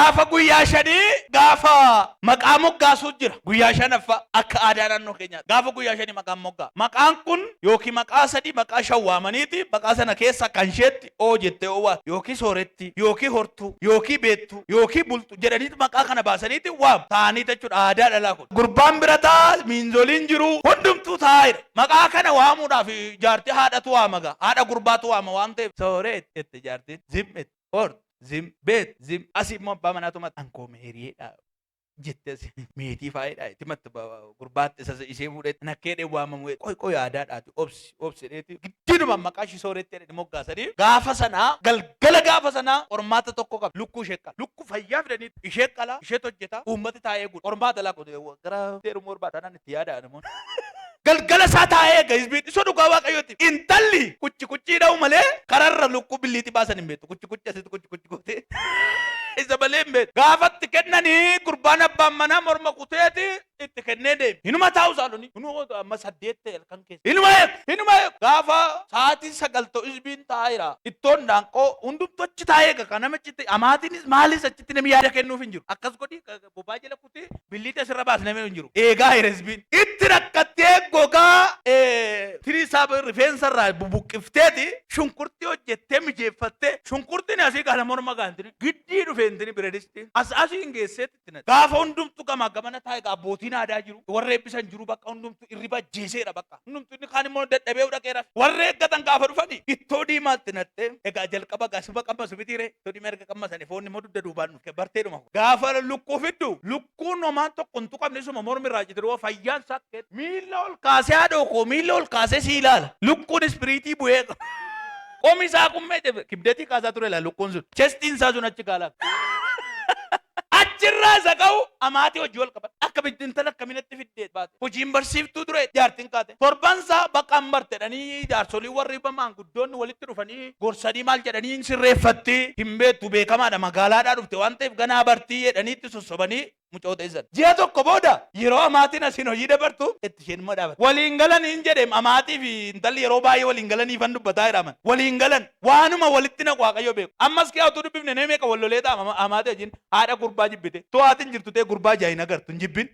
Gaafa guyyaa shanii gaafa maqaa moggaasuu jira. Guyyaa shanaffaa akka aadaa naannoo keenyaa gaafa guyyaa shanii maqaan moggaa. Maqaan kun yookiin maqaa sadii maqaa shan waamaniiti maqaa sana keessa kan isheetti oo jettee oowwaat yookiin sooretti yookiin hortuu yookiin beettu yookiin bultu jedhaniitu maqaa kana baasaniiti waam ta'anii jechuudha aadaa dhalaa kun. Gurbaan bira taa miinzoliin jiru hundumtuu taa'eera. Maqaa kana waamuudhaaf jaartii haadhatu waamaga haadha gurbaatu waama waan ta'eef sooret jette jaartiin zimmet hort zim bet zim asii immoo abbaa manaatu mata ankoo meeriidha. Jette meetii faayidhaa itti matta gurbaatti ishee fuudhee nakkeedhee waamamu qoy aadaadhaati obsideeti giddinuma maqaa ishee sooretti jedhanii moggaasanii gaafa sanaa galgala gaafa sanaa qormaata tokko qaba lukkuu ishee qala lukkuu fayyaa fidanii ishee qala isheetu hojjeta uummati taa'ee guudha qormaata laa gara teeruma barbaadaan itti yaada namoonni. Galgala isaa taa'ee gaisbiin isa dhugaa waaqayyooti. Intalli kuchi dha'u malee kararra lukkuu billiitti baasan hin beektu kuchi asitti kuchi gootee. Isa malee hin beektu. Gaafatti kennanii gurbaan abbaan manaa morma kuteeti itti kennee deemi. Hinuma taa'u saalonni. Hinuma amma 8 ta'e halkan keessa. Hinuma eegu. Gaafa sa'aatii 9 ta'u isbiin taa'eera. Ittoon daanqoo hundumtu achi taa'ee kan namichi amaatiinis maalis achitti namni yaada kennuuf hin jiru. Akkas godhi bobaa jala kutee billiitti asirra baas namni hin jiru. Eegaa isbiin. Itti rakkattee gogaa firii isaa rifeensa irraa bubuqqifteeti shunkurtii hojjettee mijeeffattee shunkurtiin asii kana morma gaantini giddii dhufeentini bireedisti asii hin geesseetti gaafa hundumtu gamaa gamana taa'e abbootiin aadaa jiru warra eebbisan jiru bakka hundumtu irriba jeeseera bakka hundumtu inni kaan immoo dadhabee dhaqeera warra eeggatan gaafa dhufani ittoo diimaatti nattee egaa jalqaba gaasuba qammasu bitiire ittoo diimaa erga qammasanii foonni immoo dugda duubaan dhufe barteedhuma gaafa lukkuu fiddu lukkuun homaan tokko hin tuqamne suma mormi irraa jiru fayyaan sakkeet miila ol kaasee haadhoo koo miila ol kaasee si ilaala lukkuun ispiriitii bu'ee qomi isaa kummee kibdeetii kaasaa ture ilaala lukkuun sun chestiin isaa sun achi kaalaa achirraa isa ka'u amaatii hojii wal qaban akka biddintan akkaminatti fiddee baate hojiin barsiiftuu ture jaartiin kaate torbansaa baqaan bartedhanii jaarsolii warri maanguddoonni walitti dhufanii gorsanii maal jedhanii sirreeffatti hin beektu beekamaadha magaalaadhaa dhufte waan ta'eef ganaa bartii jedhaniitti sossobanii mucoota isan ji'a tokko booda yeroo amaatiin asiin hojii dabartu itti isheen immoo dhaabate waliin galan hin jedheem amaatii fi intalli yeroo baay'ee waliin galanii fan dubbataa jedhaman waliin galan waanuma walitti naqu waaqayyo beeku ammas kee utuu dubbifne namee ka wallolee ta'a amaatii wajjin haadha gurbaa jibbite to'aatiin jirtu ta'e gurbaa jaayina gartu hin jibbin